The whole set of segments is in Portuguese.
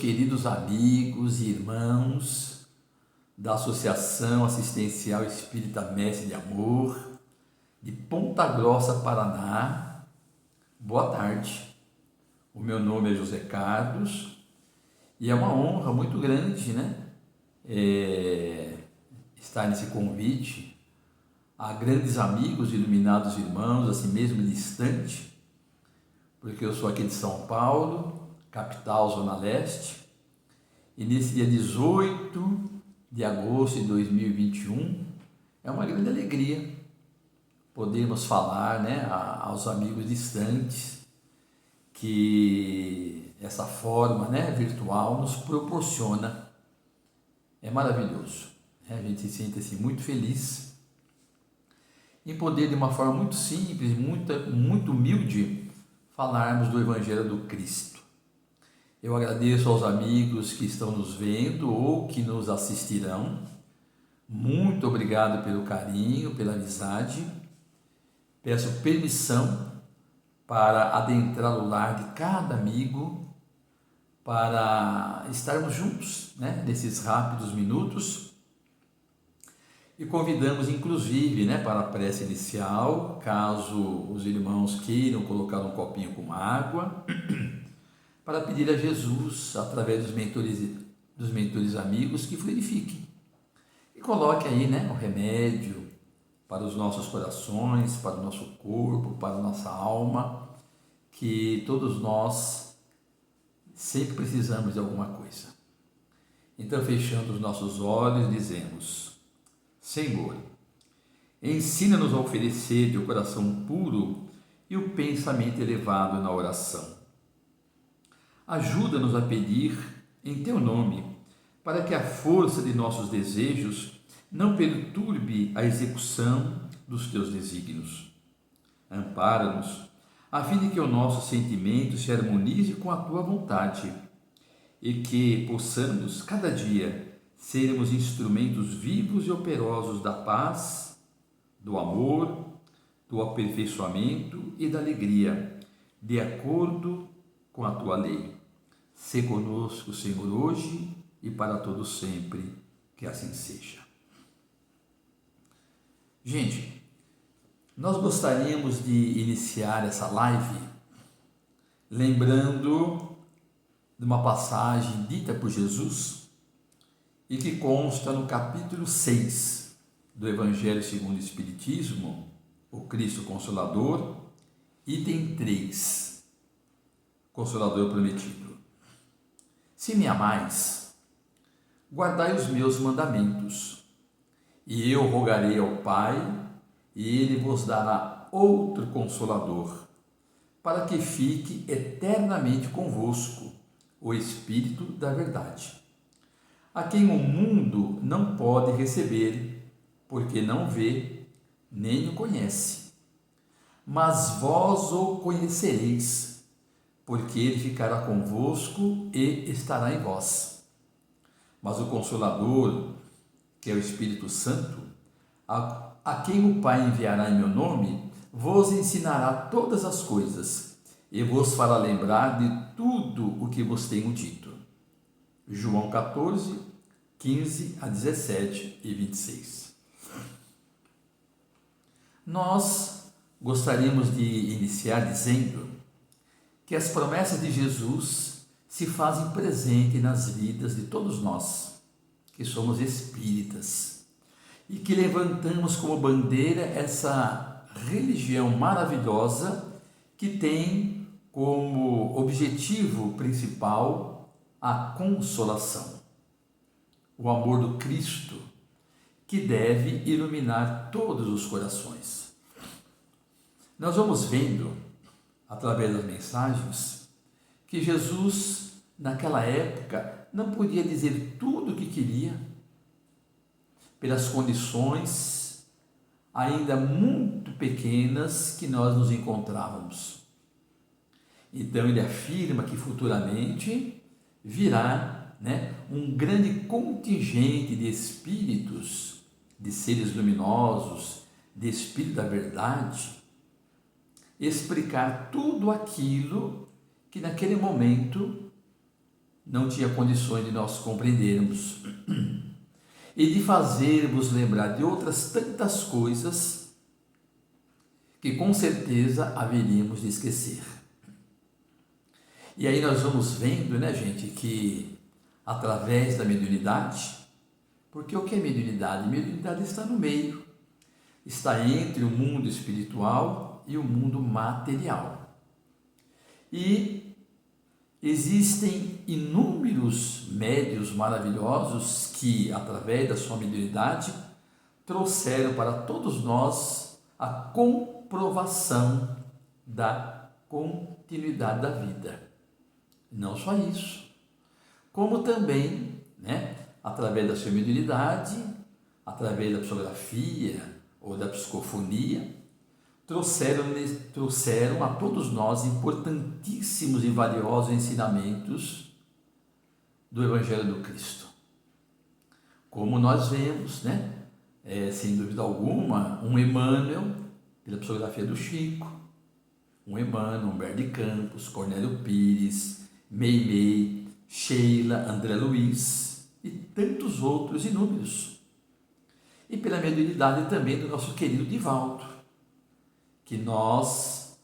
queridos amigos e irmãos da Associação Assistencial Espírita Mestre de Amor, de Ponta Grossa, Paraná. Boa tarde. O meu nome é José Carlos e é uma honra muito grande, estar nesse convite a grandes amigos, iluminados irmãos, assim mesmo distante, porque eu sou aqui de São Paulo, capital, Zona Leste, e nesse dia 18 de agosto de 2021, é uma grande alegria podermos falar, aos amigos distantes, que essa forma, virtual nos proporciona. É maravilhoso, a gente se sente assim, muito feliz em poder, de uma forma muito simples, muito humilde, falarmos do Evangelho do Cristo. Eu agradeço aos amigos que estão nos vendo ou que nos assistirão. Muito obrigado pelo carinho, pela amizade. Peço permissão para adentrar o lar de cada amigo, para estarmos juntos, nesses rápidos minutos. E convidamos, inclusive, para a prece inicial, caso os irmãos queiram colocar um copinho com água, para pedir a Jesus, através dos mentores amigos, que fluidifique e coloque aí o remédio para os nossos corações, para o nosso corpo, para a nossa alma, que todos nós sempre precisamos de alguma coisa. Então, fechando os nossos olhos, dizemos: Senhor, ensina-nos a oferecer o coração puro e o pensamento elevado na oração. Ajuda-nos a pedir em Teu nome, para que a força de nossos desejos não perturbe a execução dos Teus desígnios. Ampara-nos, a fim de que o nosso sentimento se harmonize com a Tua vontade e que possamos, cada dia, sermos instrumentos vivos e operosos da paz, do amor, do aperfeiçoamento e da alegria, de acordo com a Tua lei. Sê conosco, Senhor, hoje e para todo sempre, que assim seja. Gente, nós gostaríamos de iniciar essa live lembrando de uma passagem dita por Jesus e que consta no capítulo 6 do Evangelho segundo o Espiritismo, o Cristo Consolador, item 3, Consolador Prometido. Se me amais, guardai os meus mandamentos, e eu rogarei ao Pai, e Ele vos dará outro Consolador, para que fique eternamente convosco, o Espírito da Verdade, a quem o mundo não pode receber, porque não vê, nem o conhece. Mas vós o conhecereis, porque Ele ficará convosco e estará em vós. Mas o Consolador, que é o Espírito Santo, a quem o Pai enviará em meu nome, vos ensinará todas as coisas e vos fará lembrar de tudo o que vos tenho dito. João 14, 15 a 17 e 26. Nós gostaríamos de iniciar dizendo que as promessas de Jesus se fazem presente nas vidas de todos nós, que somos espíritas, e que levantamos como bandeira essa religião maravilhosa que tem como objetivo principal a consolação, o amor do Cristo, que deve iluminar todos os corações. Nós vamos vendo, através das mensagens, que Jesus, naquela época, não podia dizer tudo o que queria, pelas condições ainda muito pequenas que nós nos encontrávamos. Então ele afirma que futuramente virá um grande contingente de espíritos, de seres luminosos, de espírito da verdade, explicar tudo aquilo que naquele momento não tinha condições de nós compreendermos e de fazermos lembrar de outras tantas coisas que com certeza haveríamos de esquecer. E aí nós vamos vendo, né, gente, que através da mediunidade, porque o que é mediunidade? Mediunidade está no meio, está entre o mundo espiritual e o mundo material. E existem inúmeros médiuns maravilhosos que, através da sua mediunidade, trouxeram para todos nós a comprovação da continuidade da vida. Não só isso, como também, né, através da sua mediunidade, através da psicografia ou da psicofonia, trouxeram a todos nós importantíssimos e valiosos ensinamentos do Evangelho do Cristo. Como nós vemos, né, sem dúvida alguma, um Emmanuel, pela psicografia do Chico, um Emmanuel, Humberto de Campos, Cornélio Pires, Meimei, Sheila, André Luiz e tantos outros inúmeros. E pela mediunidade também do nosso querido Divaldo, que nós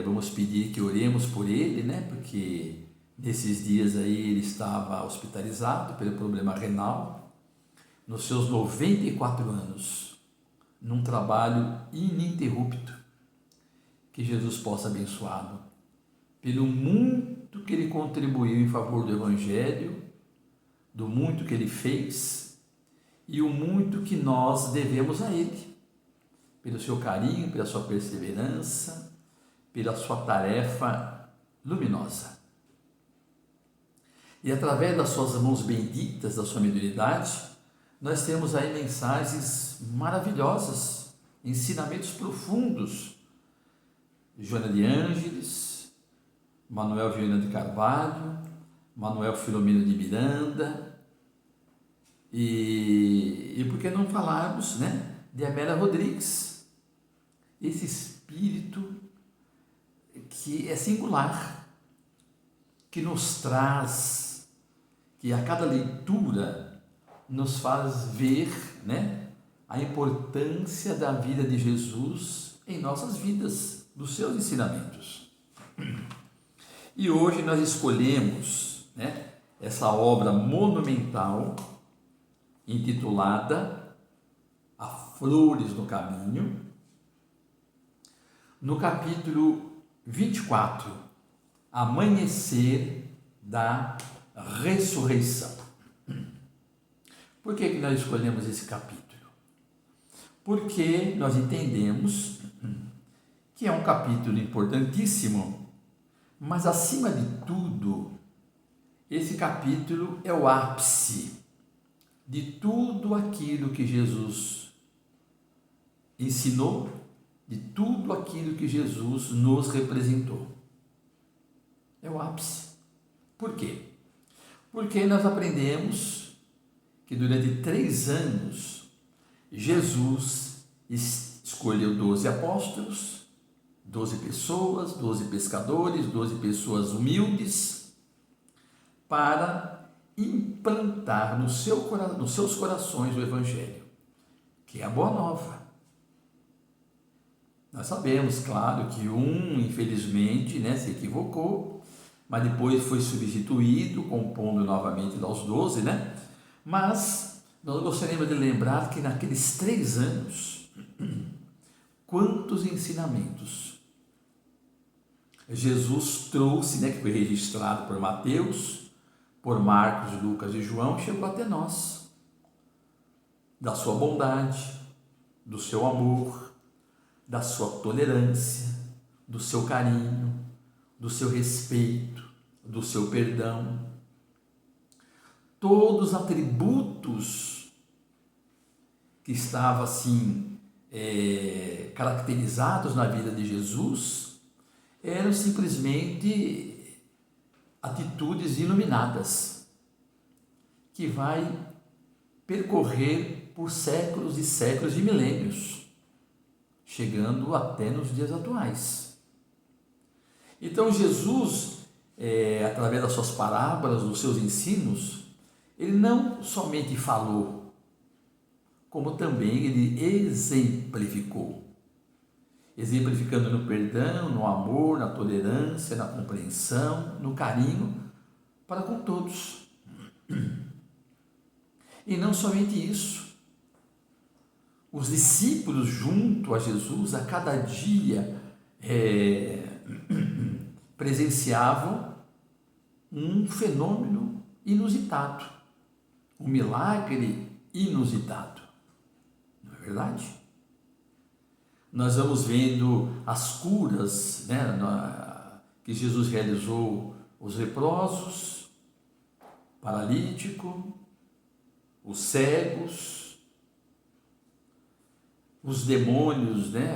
vamos pedir que oremos por ele, né? Porque nesses dias aí ele estava hospitalizado pelo problema renal, nos seus 94 anos, num trabalho ininterrupto. Que Jesus possa abençoá-lo pelo muito que ele contribuiu em favor do Evangelho, do muito que ele fez e o muito que nós devemos a ele, pelo seu carinho, pela sua perseverança, pela sua tarefa luminosa. E através das suas mãos benditas, da sua mediunidade, nós temos aí mensagens maravilhosas, ensinamentos profundos. Joana de Ângeles, Manuel Viana de Carvalho, Manuel Filomeno de Miranda, e por que não falarmos, né, de Amélia Rodrigues, esse espírito que é singular, que nos traz, que a cada leitura nos faz ver, né, a importância da vida de Jesus em nossas vidas, dos seus ensinamentos. E hoje nós escolhemos, né, essa obra monumental intitulada A Flores no Caminho, no capítulo 24, Amanhecer da Ressurreição. Por que nós escolhemos esse capítulo? Porque nós entendemos que é um capítulo importantíssimo, mas acima de tudo, esse capítulo é o ápice de tudo aquilo que Jesus ensinou, de tudo aquilo que Jesus nos representou. É o ápice. Por quê? Porque nós aprendemos que durante 3 anos Jesus escolheu 12 apóstolos, 12 pessoas, 12 pescadores, 12 pessoas humildes, para implantar nos seus corações o Evangelho, que é a Boa Nova. Nós sabemos, claro, que um, infelizmente, né, se equivocou, mas depois foi substituído, compondo novamente aos 12, né? Mas nós gostaríamos de lembrar que naqueles 3 anos, quantos ensinamentos Jesus trouxe, né, que foi registrado por Mateus, por Marcos, Lucas e João, chegou até nós, da sua bondade, do seu amor, da sua tolerância, do seu carinho, do seu respeito, do seu perdão. Todos os atributos que estavam assim caracterizados na vida de Jesus eram simplesmente atitudes iluminadas que vai percorrer por séculos e séculos e milênios, chegando até nos dias atuais. Então Jesus através das suas parábolas, dos seus ensinos, ele não somente falou, como também ele exemplificou. Exemplificando no perdão, no amor, na tolerância, na compreensão, no carinho para com todos. E não somente isso. Os discípulos junto a Jesus a cada dia presenciavam um fenômeno inusitado, um milagre inusitado. Não é verdade? Nós vamos vendo as curas, né, que Jesus realizou, os leprosos, paralítico, os cegos, os demônios, né,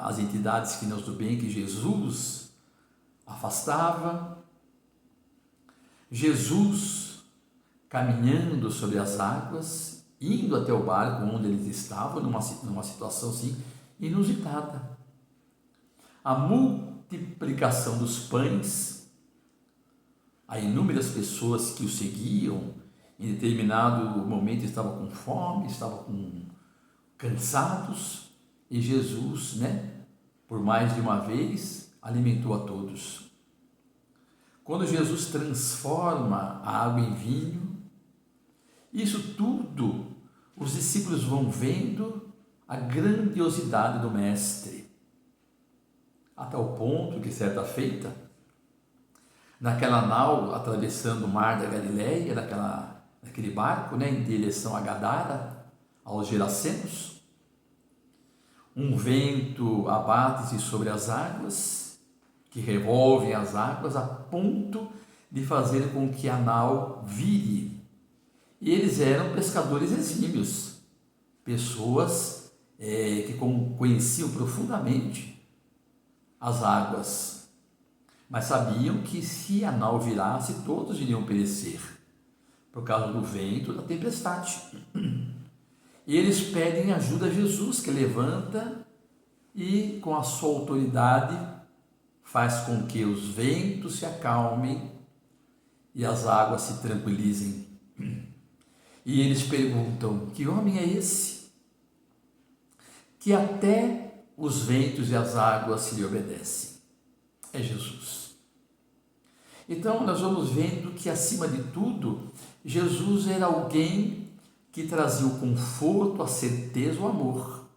as entidades que não do bem que Jesus afastava, Jesus caminhando sobre as águas, indo até o barco onde eles estavam, numa situação assim inusitada. A multiplicação dos pães, a inúmeras pessoas que o seguiam, em determinado momento estavam com fome, estavam cansados, e Jesus, né, por mais de uma vez, alimentou a todos. Quando Jesus transforma a água em vinho, isso tudo os discípulos vão vendo a grandiosidade do Mestre, até o ponto que, certa feita, naquela nau atravessando o mar da Galileia, naquele barco, né, em direção a Gadara, aos Gerasenos, um vento abate-se sobre as águas, que revolvem as águas a ponto de fazer com que a nau vire. E eles eram pescadores exímios, pessoas que conheciam profundamente as águas, mas sabiam que se a nau virasse, todos iriam perecer, por causa do vento, da tempestade. E eles pedem ajuda a Jesus, que levanta e, com a sua autoridade, faz com que os ventos se acalmem e as águas se tranquilizem. E eles perguntam: que homem é esse que até os ventos e as águas se lhe obedecem? É Jesus. Então nós vamos vendo que, acima de tudo, Jesus era alguém que trazia o conforto, a certeza, o amor.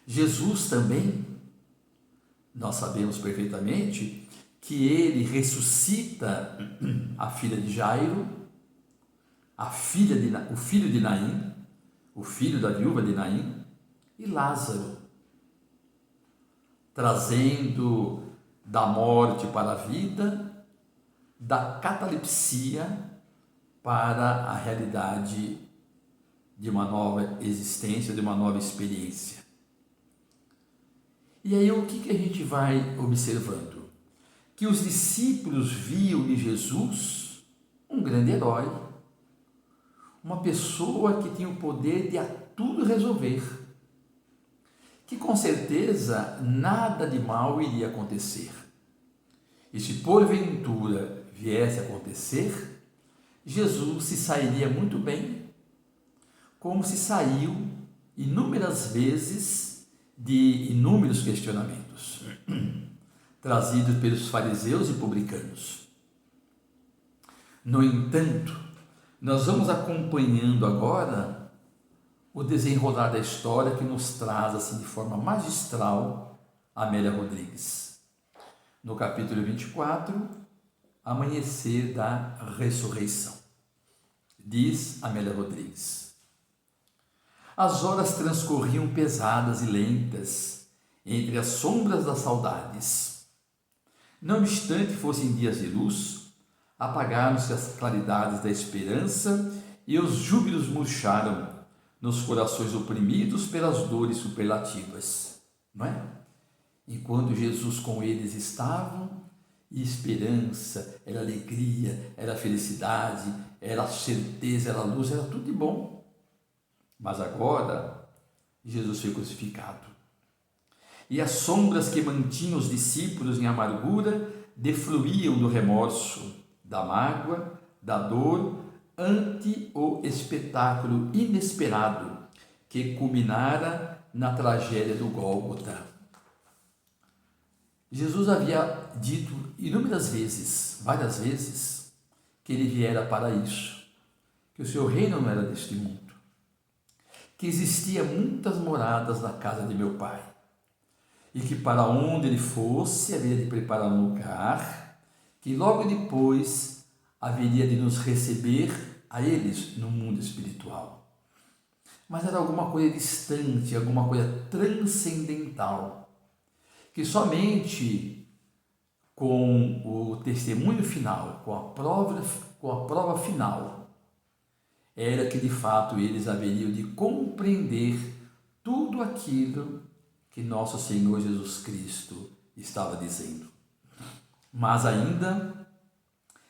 Jesus também, nós sabemos perfeitamente que ele ressuscita a filha de Jairo, o filho de Naim, o filho da viúva de Naim, e Lázaro, trazendo da morte para a vida, da catalepsia para a realidade de uma nova existência, de uma nova experiência. E aí o que a gente vai observando? Que os discípulos viam em Jesus um grande herói, uma pessoa que tinha o poder de a tudo resolver, que com certeza nada de mal iria acontecer. E se porventura viesse a acontecer, Jesus se sairia muito bem, como se saiu inúmeras vezes de inúmeros questionamentos trazidos pelos fariseus e publicanos. No entanto, nós vamos acompanhando agora o desenrolar da história que nos traz assim de forma magistral Amélia Rodrigues. No capítulo 24, Amanhecer da Ressurreição. Diz Amélia Rodrigues: as horas transcorriam pesadas e lentas entre as sombras das saudades. Não obstante fossem dias de luz, apagaram-se as claridades da esperança e os júbilos murcharam nos corações oprimidos pelas dores superlativas, não é? Enquanto Jesus com eles estavam, e esperança, era alegria, era felicidade, era certeza, era luz, era tudo de bom. Mas agora, Jesus foi crucificado. E as sombras que mantinham os discípulos em amargura defluíam do remorso, da mágoa, da dor, ante o espetáculo inesperado que culminara na tragédia do Gólgota. Jesus havia dito inúmeras vezes, várias vezes, que ele viera para isso, que o seu reino não era deste mundo, que existia muitas moradas na casa de meu Pai, e que para onde ele fosse haveria de preparar um lugar, que logo depois haveria de nos receber a eles no mundo espiritual. Mas era alguma coisa distante, alguma coisa transcendental, que somente com o testemunho final, com a prova final, era que de fato eles haveriam de compreender tudo aquilo que nosso Senhor Jesus Cristo estava dizendo. Mas ainda,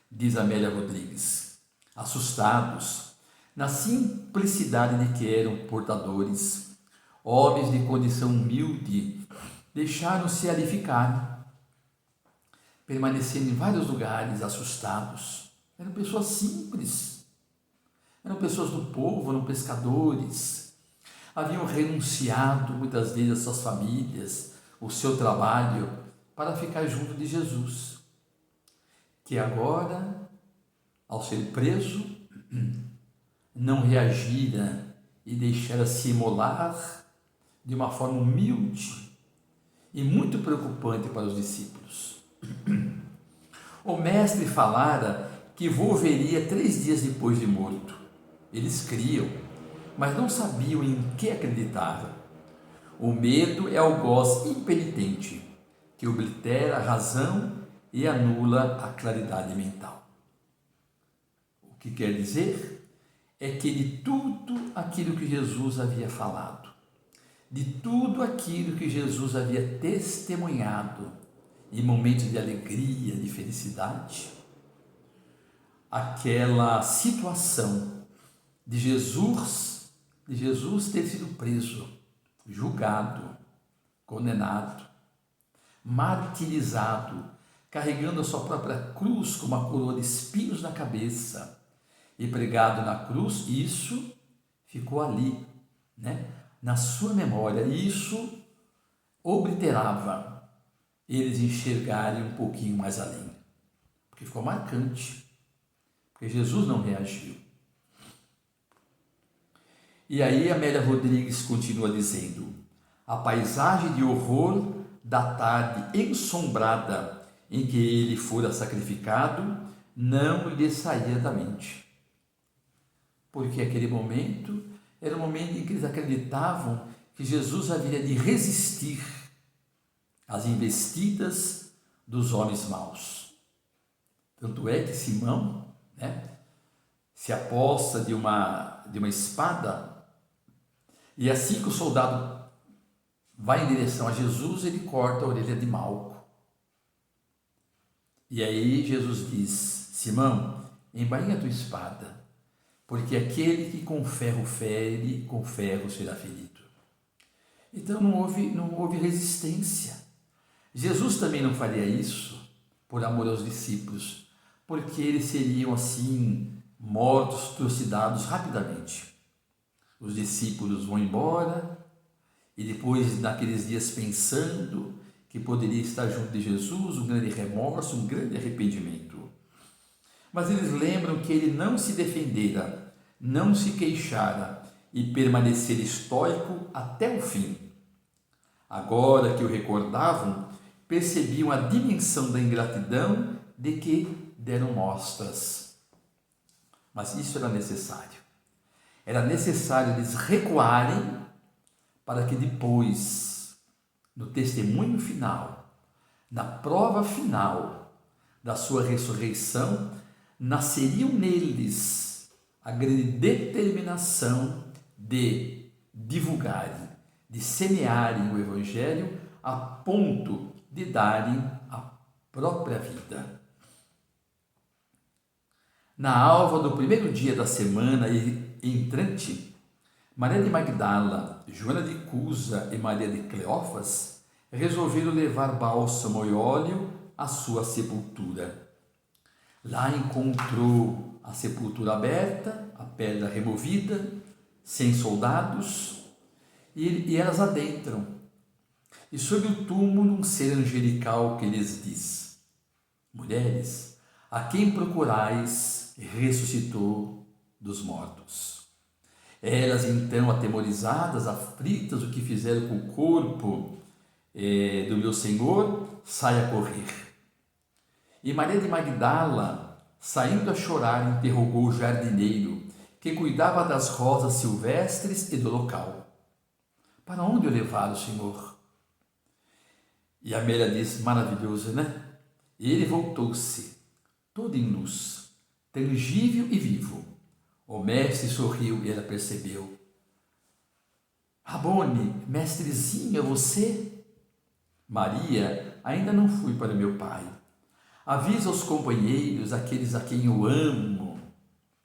diz Amélia Rodrigues, assustados, na simplicidade de que eram portadores, homens de condição humilde, deixaram-se ali ficar, permanecendo em vários lugares assustados. Eram pessoas simples, eram pessoas do povo, eram pescadores, haviam renunciado muitas vezes às suas famílias, o seu trabalho, para ficar junto de Jesus, que agora, ao ser preso, não reagira e deixara-se imolar de uma forma humilde e muito preocupante para os discípulos. O mestre falara que volveria 3 dias depois de morto. Eles criam, mas não sabiam em que acreditavam. O medo é algoz impenitente, que oblitera a razão e anula a claridade mental. O que quer dizer é que de tudo aquilo que Jesus havia falado, de tudo aquilo que Jesus havia testemunhado em momentos de alegria, de felicidade, aquela situação de Jesus ter sido preso, julgado, condenado, martirizado, carregando a sua própria cruz com uma coroa de espinhos na cabeça e pregado na cruz, isso ficou ali, na sua memória. Isso obliterava eles enxergarem um pouquinho mais além, porque ficou marcante, porque Jesus não reagiu. E aí Amélia Rodrigues continua dizendo: a paisagem de horror da tarde ensombrada em que ele fora sacrificado não lhe saía da mente, porque aquele momento era o momento em que eles acreditavam que Jesus haveria de resistir às investidas dos homens maus. Tanto é que Simão, se aposta de uma espada, e assim que o soldado vai em direção a Jesus, ele corta a orelha de Malco. E aí Jesus diz: Simão, embainha a tua espada, porque aquele que com ferro fere, com ferro será ferido. Então não houve resistência. Jesus também não faria isso por amor aos discípulos, porque eles seriam assim mortos, trucidados rapidamente. Os discípulos vão embora e depois, naqueles dias, pensando que poderia estar junto de Jesus, um grande remorso, um grande arrependimento. Mas eles lembram que ele não se defendera, não se queixara e permanecera estoico até o fim. Agora que o recordavam, percebiam a dimensão da ingratidão de que deram mostras. Mas isso era necessário. Era necessário eles recuarem para que depois, no testemunho final, na prova final da sua ressurreição, nasceriam neles a grande determinação de divulgarem, de semearem o Evangelho a ponto de darem a própria vida. Na alva do primeiro dia da semana entrante, Maria de Magdala, Joana de Cusa e Maria de Cleófas resolveram levar bálsamo e óleo à sua sepultura. Lá encontrou a sepultura aberta, a pedra removida, sem soldados, e elas adentram. E sobre o túmulo um ser angelical que lhes diz: mulheres, a quem procurais ressuscitou dos mortos. Elas então, atemorizadas, aflitas, o que fizeram com o corpo do meu Senhor, saem a correr. E Maria de Magdala, saindo a chorar, interrogou o jardineiro, que cuidava das rosas silvestres e do local: para onde o levaram, Senhor? E Amélia diz, maravilhoso, né? E ele voltou-se, todo em luz, tangível e vivo. O mestre sorriu e ela percebeu. Rabone, mestrezinho, é você? Maria, ainda não fui para meu pai. Avisa aos companheiros, aqueles a quem eu amo,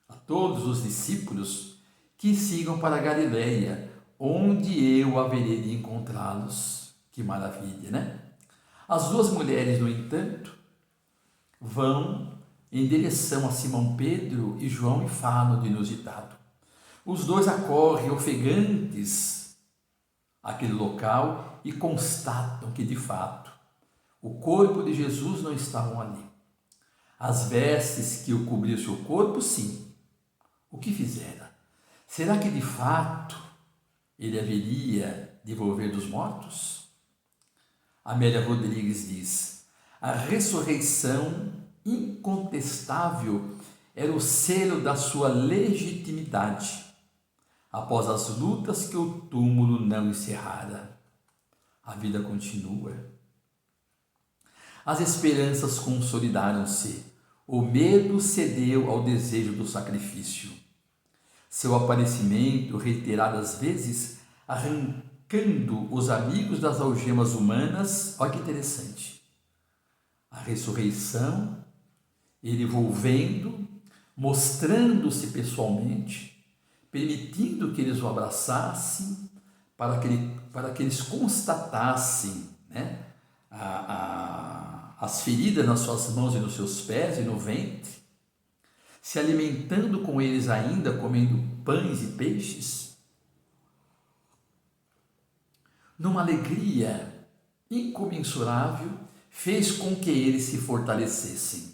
a todos os discípulos, que sigam para a Galileia, onde eu haverei de encontrá-los. Que maravilha, né? As duas mulheres, no entanto, vão em direção a Simão Pedro e João e falam do inusitado. Os dois acorrem ofegantes àquele local e constatam que, de fato, o corpo de Jesus não estava ali. As vestes que o cobriam seu corpo, sim. O que fizera? Será que, de fato, ele haveria de volver dos mortos? Amélia Rodrigues diz: a ressurreição incontestável era o selo da sua legitimidade, após as lutas que o túmulo não encerrara. A vida continua. As esperanças consolidaram-se, o medo cedeu ao desejo do sacrifício. Seu aparecimento, reiteradas vezes, arrancando os amigos das algemas humanas, olha que interessante. A ressurreição, ele volvendo, mostrando-se pessoalmente, permitindo que eles o abraçassem, para que eles constatassem, né, as feridas nas suas mãos e nos seus pés e no ventre, se alimentando com eles ainda, comendo pães e peixes, numa alegria incomensurável, fez com que eles se fortalecessem.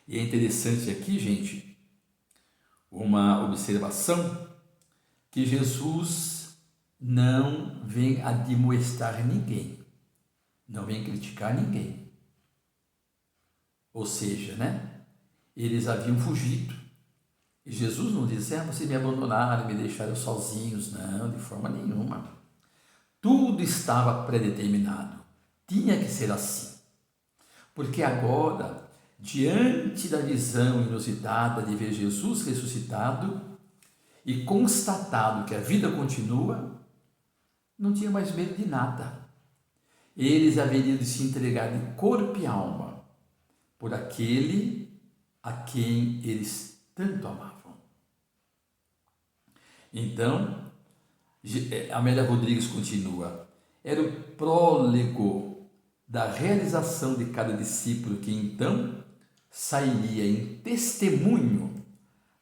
E é interessante aqui, gente, uma observação, que Jesus não vem admoestar ninguém, não vem criticar ninguém. Ou seja, né, eles haviam fugido. E Jesus não disse, vocês me abandonaram, me deixaram sozinhos. Não, de forma nenhuma. Tudo estava predeterminado. Tinha que ser assim. Porque agora, diante da visão inusitada de ver Jesus ressuscitado e constatado que a vida continua, não tinha mais medo de nada. Eles haveriam de se entregar de corpo e alma por aquele a quem eles tanto amavam. Então, Amélia Rodrigues continua, era o prólogo da realização de cada discípulo que então sairia em testemunho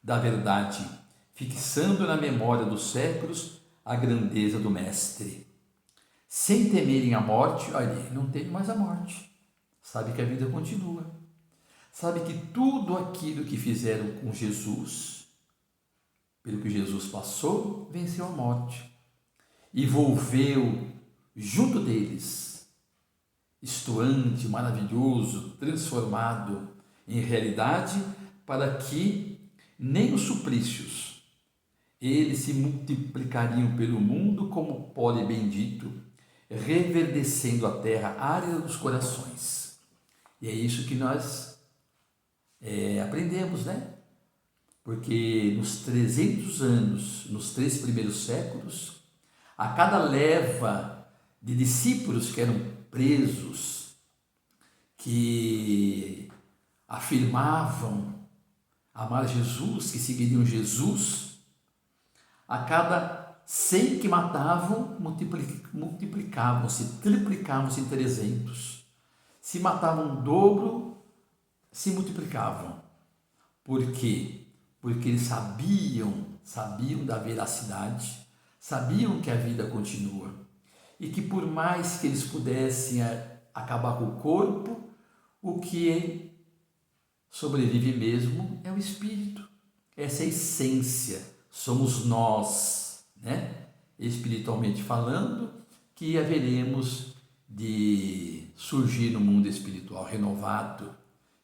da verdade, fixando na memória dos séculos a grandeza do Mestre. Sem temerem a morte, olha, não teme mais a morte, sabe que a vida continua, sabe que tudo aquilo que fizeram com Jesus, pelo que Jesus passou, venceu a morte e volveu junto deles, estuante, maravilhoso, transformado em realidade, para que nem os suplícios eles se multiplicariam pelo mundo como pólen bendito, reverdecendo a terra árida dos corações. E é isso que nós aprendemos, né? Porque nos 300 anos, nos 3 primeiros séculos, a cada leva de discípulos que eram presos, que afirmavam amar Jesus, que seguiriam Jesus, a cada 100 que matavam, multiplicavam-se, triplicavam-se em 300. se matavam o dobro, se multiplicavam. Por quê? Porque eles sabiam da veracidade, sabiam que a vida continua e que por mais que eles pudessem acabar com o corpo, o que sobrevive mesmo é o espírito. Essa é a essência, somos nós, né? Espiritualmente falando, que haveremos de surgir no mundo espiritual renovado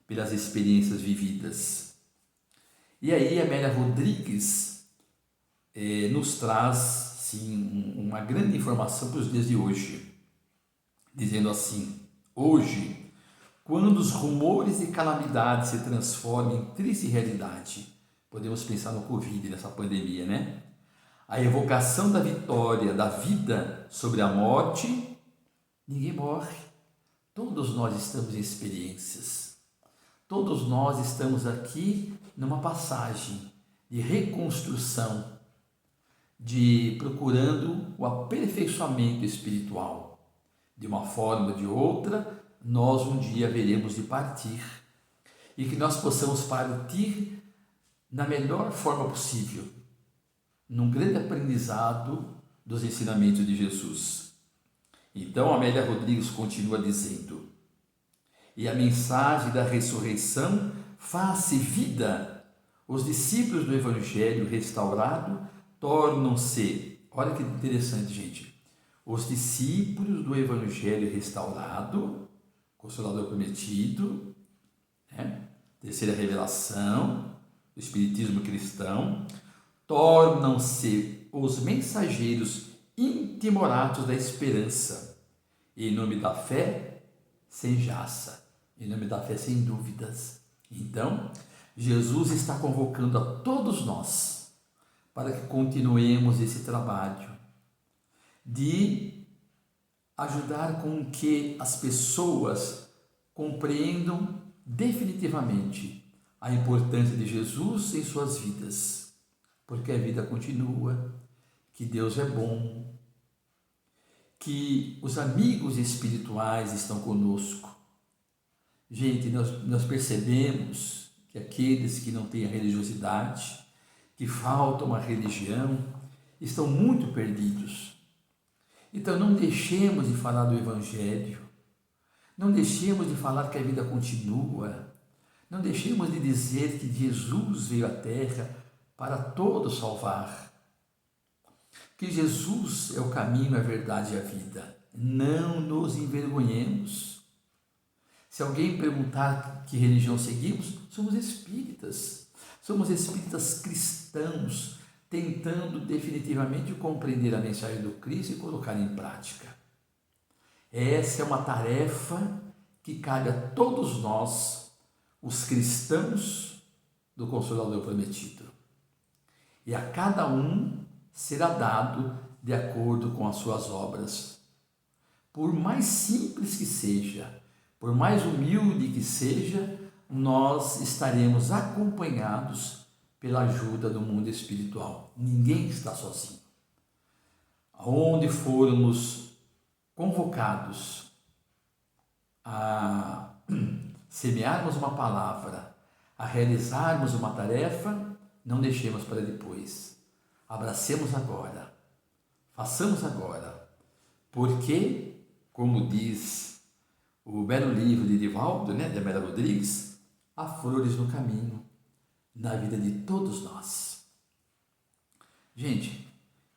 pelas experiências vividas. E aí Amélia Rodrigues nos traz sim, uma grande informação para os dias de hoje, dizendo assim: hoje, quando os rumores de calamidade se transformam em triste realidade, podemos pensar no Covid, nessa pandemia, né? A evocação da vitória da vida sobre a morte, ninguém morre. Todos nós estamos em experiências. Todos nós estamos aqui numa passagem de reconstrução, de procurando o aperfeiçoamento espiritual. De uma forma ou de outra, nós um dia veremos de partir. E que nós possamos partir na melhor forma possível, num grande aprendizado dos ensinamentos de Jesus. Então, Amélia Rodrigues continua dizendo: e a mensagem da ressurreição faz-se vida. Os discípulos do Evangelho restaurado tornam-se, olha que interessante, gente, os discípulos do Evangelho restaurado, Consolador prometido, né? Terceira revelação do Espiritismo cristão, tornam-se os mensageiros intimoratos da esperança, e em nome da fé, sem jaça, em nome da fé, sem dúvidas. Então, Jesus está convocando a todos nós para que continuemos esse trabalho de ajudar com que as pessoas compreendam definitivamente a importância de Jesus em suas vidas, porque a vida continua, que Deus é bom, que os amigos espirituais estão conosco. Gente, nós percebemos que aqueles que não têm a religiosidade, que faltam a religião, estão muito perdidos. Então não deixemos de falar do Evangelho, não deixemos de falar que a vida continua, não deixemos de dizer que Jesus veio à Terra para todos salvar, que Jesus é o caminho, a verdade e a vida. Não nos envergonhemos. Se alguém perguntar que religião seguimos, somos espíritas cristãos, tentando definitivamente compreender a mensagem do Cristo e colocar em prática. Essa é uma tarefa que cabe a todos nós, os cristãos do Consolador prometido. E a cada um será dado de acordo com as suas obras. Por mais simples que seja, por mais humilde que seja, nós estaremos acompanhados pela ajuda do mundo espiritual. Ninguém está sozinho. Aonde formos convocados a semearmos uma palavra, a realizarmos uma tarefa, não deixemos para depois. Abracemos agora, façamos agora, porque, como diz o belo livro de Divaldo, de Amélia Rodrigues, há flores no caminho, na vida de todos nós. Gente,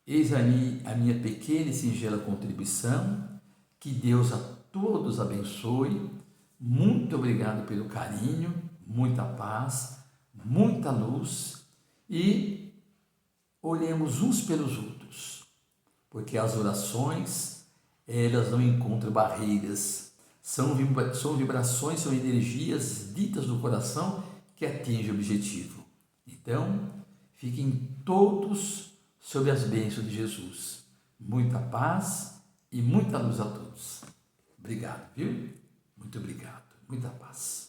eis a minha pequena e singela contribuição, que Deus a todos abençoe, muito obrigado pelo carinho, muita paz, muita luz e olhemos uns pelos outros, porque as orações, elas não encontram barreiras, são vibrações, são energias ditas do coração que atingem o objetivo. Então, fiquem todos sob as bênçãos de Jesus. Muita paz e muita luz a todos. Obrigado, viu? Muito obrigado. Muita paz.